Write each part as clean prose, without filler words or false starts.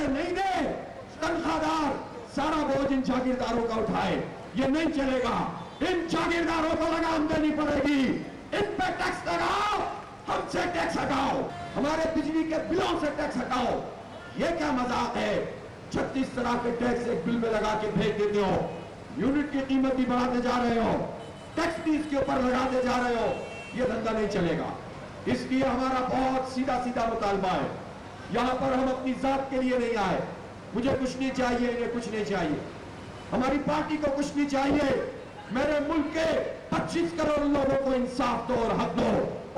अगर नहीं दे, तनख्वाहदार सारा बोझ इन जागीरदारों का उठाए। ये नहीं चलेगा। इन जागीरदारों को लगाम देनी पड़ेगी। इन पे टैक्स लगाओ, हमसे टैक्स हटाओ, हमारे बिजली के बिलों से टैक्स हटाओ। ये क्या मजाक है? 36 तरह के टैक्स एक बिल में लगा के भेज देते हो, यूनिट की कीमत भी बढ़ाते जा रहे हो, टैक्स भी इसके ऊपर लगाते जा रहे हो। ये धंधा नहीं चलेगा। इसलिए हमारा बहुत सीधा सीधा मुतालबा है। यहां पर हम अपनी जात के लिए नहीं आए। मुझे कुछ नहीं चाहिए, इन्हें कुछ नहीं चाहिए, हमारी पार्टी को कुछ नहीं चाहिए। मेरे मुल्क के 25 करोड़ लोगों को इंसाफ दो और हक दो,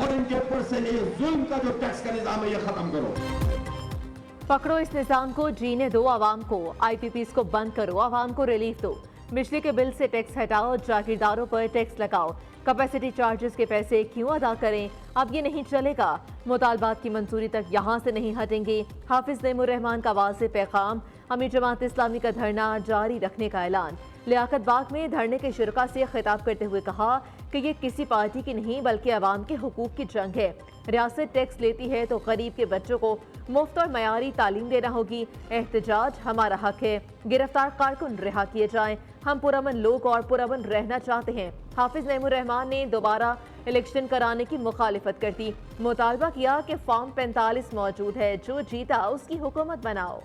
और इनके ऊपर से ये जुल्म का जो टैक्स का निजाम है ये खत्म करो। पकड़ो इस निजाम को, जीने दो आवाम को, IPPs को बंद करो, आवाम को रिलीफ दो, बिजली के बिल से टैक्स हटाओ, जागीरदारों पर टैक्स लगाओ, कैपेसिटी चार्जेस के पैसे क्यों अदा करें? अब ये नहीं चलेगा। मुतालबात की मंजूरी तक यहाँ से नहीं हटेंगे। हाफिज नईमुर रहमान का वाज़ेह पैगाम, अमीर जमात इस्लामी का धरना जारी रखने का ऐलान। लियाकत बाग में धरने के शुरका से खिताब करते हुए कहा कि ये किसी पार्टी की नहीं बल्कि अवाम के हुकूक की जंग है। रियासत टैक्स लेती है तो गरीब के बच्चों को मुफ्त और मयारी तालीम देना होगी। एहतजाज हमारा हक है। गिरफ्तार कारकुन रिहा किए जाएं। हम पुरअमन लोग और पुरअमन रहना चाहते हैं। हाफिज नईमुर रहमान ने दोबारा इलेक्शन कराने की मुखालिफत कर दी। मुतालबा किया कि फॉर्म 45 मौजूद है, जो जीता उसकी हुकूमत बनाओ।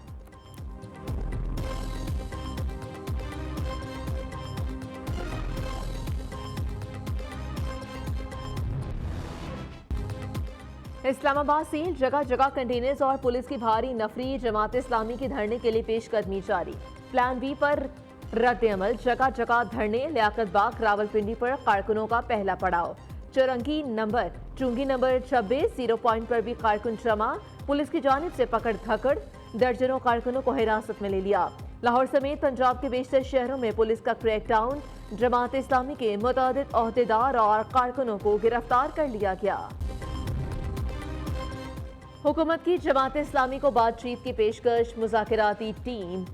इस्लामाबाद से जगह जगह कंटेनर्स और पुलिस की भारी नफरी, जमात इस्लामी के धरने के लिए पेशकदमी जारी। प्लान बी पर रद्द अमल, जगह जगह धरने। लियाकत बाग रावलपिंडी पर कारकुनों का पहला पड़ाव। चुंगी नंबर 26 जीरो पॉइंट पर भी कारकुन जमा। पुलिस की जानिब से पकड़ धकड़, दर्जनों कारकुनों को हिरासत में ले लिया। लाहौर समेत पंजाब के बेशतर शहरों में पुलिस का क्रैकडाउन। जमात इस्लामी के मुतअद्दिद ओहदेदार और कारकुनों को गिरफ्तार कर लिया गया। हुकूमत की जमात इस्लामी को बातचीत की पेशकश, मुज़ाकराती टीम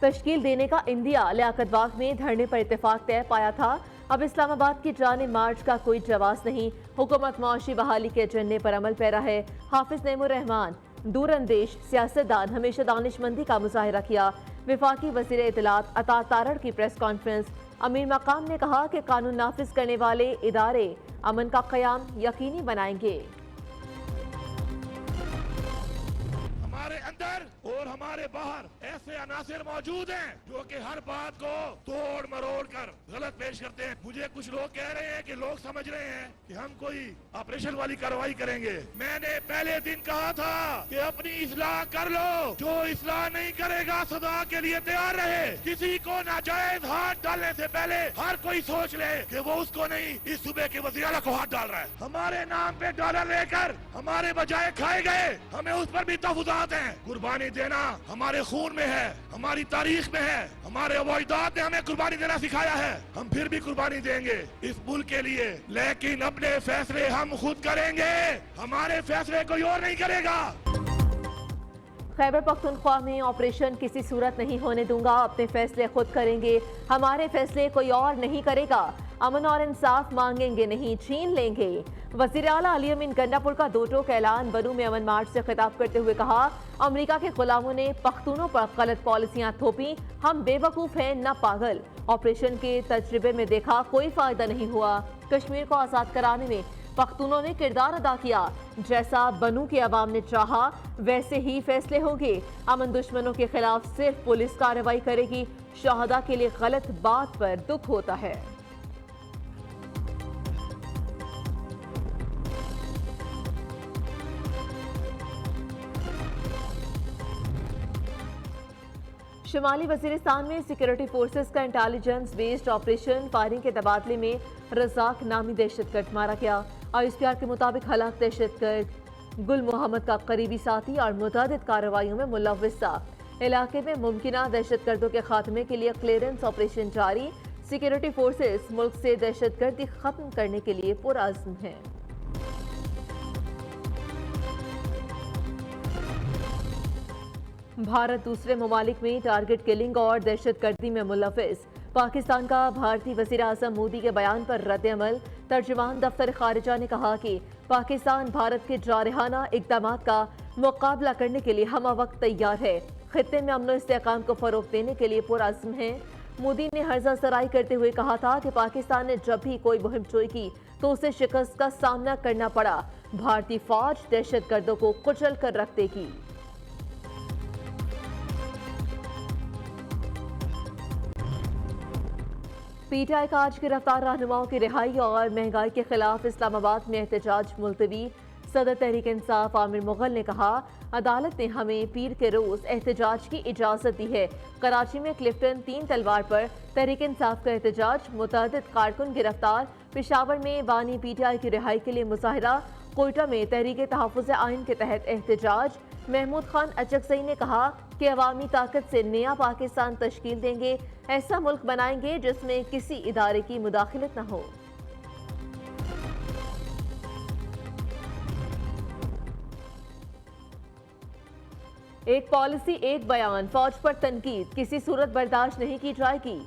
तश्कील देने का इंदिया। लियाकत बाग में धरने पर इत्तेफाक तय पाया था। अब इस्लामाबाद की जानिब मार्च का कोई जवाब नहीं। हुकूमत माशी बहाली के एजेंडे पर अमल पैरा है। हाफिज नईमुर रहमान दूरअंदेश सियासतदान हमेशा दानिशमंदी का मुजाहिरा किया। विफाकी वज़ीर इत्तलात अता तारड़ की प्रेस कॉन्फ्रेंस। अमीर मकाम ने कहा कि कानून नाफिज करने वाले इदारे अमन का क़याम यकीनी बनाएंगे। हमारे अंदर और हमारे बाहर ऐसे अनासिर मौजूद हैं जो कि हर बात को तोड़ मरोड़ कर गलत पेश करते हैं। मुझे कुछ लोग कह रहे हैं कि लोग समझ रहे हैं कि हम कोई ऑपरेशन वाली कार्रवाई करेंगे। मैंने पहले दिन कहा था कि अपनी इस्लाह कर लो, जो इस्लाह नहीं करेगा सदा के लिए तैयार रहे। किसी को नाजायज हाथ डालने से पहले हर कोई सोच ले कि वो उसको नहीं, इस सूबे के वज़ीर आला को हाथ डाल रहा है। हमारे नाम पे डॉलर लेकर हमारे बजाय खाए गए, हमें उस पर भी तहफुजात हैं। कुर्बानी देना हमारे खून में है, हमारी तारीख में है, हमारे अवाइदात ने हमें कुर्बानी देना सिखाया है। हम फिर भी कुर्बानी देंगे इस मुल्क के लिए, लेकिन अपने फैसले हम खुद करेंगे, हमारे फैसले कोई और नहीं करेगा। खैबर पख्तूनख्वा में ऑपरेशन किसी सूरत नहीं होने दूंगा, अपने फैसले खुद करेंगे, हमारे फैसले कोई और नहीं करेगा। अमन और इंसाफ मांगेंगे नहीं, छीन लेंगे। वज़ीर आला अली अमीन गंडापुर का दो टोक ऐलान। बनू में अमन मार्च से खिताब करते हुए कहा, अमेरिका के गुलामों ने पख्तूनों पर गलत पॉलिसियां थोपी, हम बेवकूफ हैं न पागल। ऑपरेशन के तजर्बे में देखा कोई फायदा नहीं हुआ। कश्मीर को आजाद कराने में पख्तूनों ने किरदार अदा किया। जैसा बनू के अवाम ने चाहा वैसे ही फैसले होंगे। अमन दुश्मनों के खिलाफ सिर्फ पुलिस कार्रवाई करेगी। शहादा के लिए गलत बात पर दुख होता है। शुमाली वजीरिस्तान में सिक्योरिटी फोर्सेस का इंटेलिजेंस बेस्ड ऑपरेशन फायरिंग के तबादले में रज़ाक नामी दहशतगर्द मारा गया। ISPR के मुताबिक हलाक दहशतगर्द गुल मोहम्मद का करीबी साथी और मुतअद्दिद कार्रवाइयों में मुलव्वस था। इलाके में मुमकिना दहशतगर्दों के खात्मे के लिए क्लियरेंस ऑपरेशन जारी। सिक्योरिटी फोर्सेस मुल्क से दहशतगर्दी खत्म करने के लिए पुरअज़्म हैं। भारत दूसरे ममालिक में टारगेट किलिंग और दहशतगर्दी में मुलव्वस। पाकिस्तान का भारतीय वज़ीर आज़म मोदी के बयान पर रद्द-ए-अमल। तर्जुमान दफ्तर खारिजा ने कहा कि पाकिस्तान भारत के जारहाना इक़दामात का मुकाबला करने के लिए हम वक्त तैयार है। खित्ते में अमन इस्तेहकाम को फरोग देने के लिए पुरअज़्म है। मोदी ने हर्जा सराई करते हुए कहा था कि पाकिस्तान ने जब भी कोई मुहिम शुरू की तो उसे शिकस्त का सामना करना पड़ा। भारतीय फौज दहशतगर्दों को कुचल कर रख देगी। पीटीआई का आज गिरफ्तार रहनुमाओं की रिहाई और महंगाई के खिलाफ इस्लामाबाद में एहतजाज मुलतवी। सदर तहरीक इंसाफ आमिर मुगल ने कहा, अदालत ने हमें पीर के रोज एहतजाज की इजाजत दी है। कराची में क्लिफ्टन 3 तलवार पर तहरीक इंसाफ का एहतजाज, मुतअद्दिद कारकुन गिरफ्तार। पेशावर में बानी पीटीआई की रिहाई के लिए मुजाहिरा। कोयटा में तहरीक तहफ़्फ़ुज़ आइन के तहत एहतजाज। महमूद खान अचकज़ई ने कहा कि अवामी ताकत से नया पाकिस्तान तश्कील देंगे, ऐसा मुल्क बनाएंगे जिसमें किसी इदारे की मुदाखलत न हो। एक पॉलिसी एक बयान, फौज पर तनकीद किसी सूरत बर्दाश्त नहीं की जाएगी।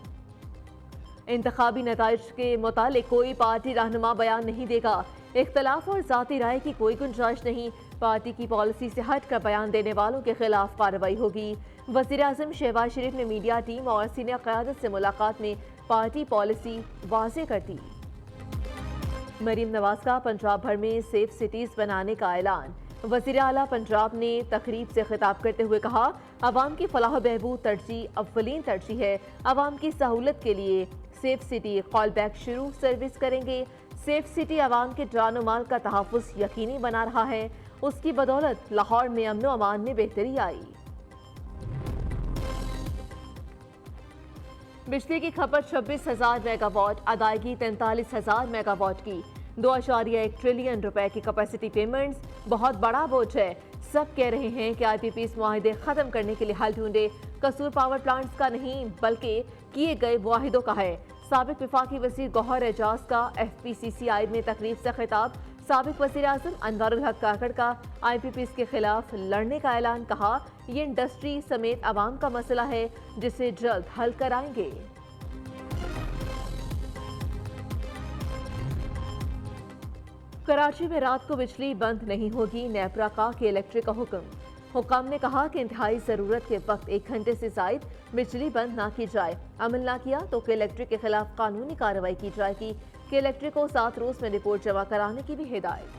इंतखाबी नताइज के मुतालिक कोई पार्टी रहनुमा बयान नहीं देगा। इख्तलाफ और जाती राय की कोई गुंजाइश नहीं। पार्टी की पॉलिसी से हट कर बयान देने वालों के खिलाफ कार्रवाई होगी। वज़ीर आज़म शहबाज शरीफ ने मीडिया टीम और सीनियर क़यादत से मुलाकात में पार्टी पॉलिसी वाज़ेह कर दी। मरीम नवाज का पंजाब भर में सेफ सिटीज़ बनाने का ऐलान। वज़ीर आला पंजाब ने तकरीब से खिताब करते हुए कहा, अवाम की फलाह बहबूद तरजीह अव्वलीन तरजीह है। अवाम की सहूलत के लिए सेफ सिटी कॉल बैक शुरू सर्विस करेंगे। सेफ सिटी अवाम के जान और माल का तहफ़्फ़ुज़ यकीनी बना रहा है। उसकी बदौलत लाहौर में अमन और अमान में बेहतरी आई। बिजली की खपत 26,000 मेगावाट, अदायगी 43,000 मेगावाट की। 2.1 ट्रिलियन रुपए की कैपेसिटी पेमेंट्स बहुत बड़ा बोझ है। सब कह रहे हैं कि IPPs मुआहिदे खत्म करने के लिए हल ढूंढे। कसूर पावर प्लांट्स का नहीं बल्कि किए गए मुआहिदों का है। साबिक वफाकी वज़ीर गौहर एजाज का FPCCI में तकरीब से खिताब। साबिक वज़ीर आज़म अनवारुल हक काकड़ का IPPs के खिलाफ लड़ने का ऐलान। कहा, ये इंडस्ट्री समेत आवाम का मसला है जिसे जल्द हल कराएंगे। कराची में रात को बिजली बंद नहीं होगी, नेपरा का के इलेक्ट्रिक का हुक्म। हुकाम ने कहा कि इंतहाई ज़रूरत के वक्त 1 घंटे से ज़ायद बिजली बंद ना की जाए। अमल ना किया तो के इलेक्ट्रिक के खिलाफ कानूनी कार्रवाई की जाएगी। के इलेक्ट्रिक को 7 रोज में रिपोर्ट जमा कराने की भी हिदायत।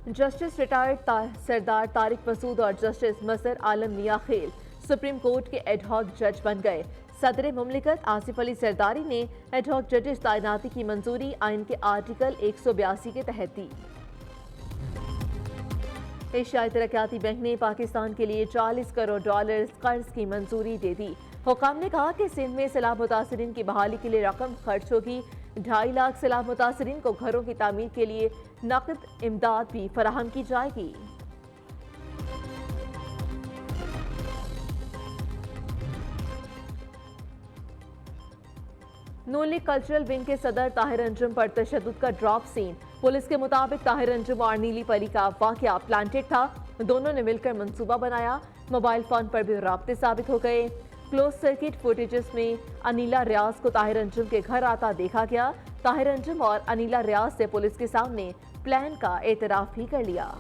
जस्टिस रिटायर्ड सरदार तारिक मसूद और जस्टिस मसर आलम मियां खेल सुप्रीम कोर्ट के एडहॉक जज बन गए। सदर मुमलिकत आसिफ अली सरदारी ने एडहॉक जजेस तैनाती की मंजूरी आइन के आर्टिकल 182 के तहत दी। एशियाई तरक्याती बैंक ने पाकिस्तान के लिए $40 करोड़ कर्ज की मंजूरी दे दी। हुकाम ने कहा कि सिंध में सैलाब मुतासरीन की बहाली के लिए रकम खर्च होगी। 2.5 लाख सैलाब मुतासरीन को घरों की तामीर के लिए नकद इमदाद भी फराहम की जाएगी। नून लीग कल्चरल विंग के सदर ताहिर अंजुम पर तशद्दुद का ड्रॉप सीन। पुलिस के मुताबिक ताहिर अंजुम और नीली परी का वाकया प्लांटेड था। दोनों ने मिलकर मंसूबा बनाया। मोबाइल फोन पर भी राब्ते साबित हो गए। क्लोज सर्किट फुटेजेस में अनीला रियाज को ताहिर अंजुम के घर आता देखा गया। ताहिर अंजुम और अनीला रियाज से पुलिस के सामने प्लान का एतराफ भी कर लिया।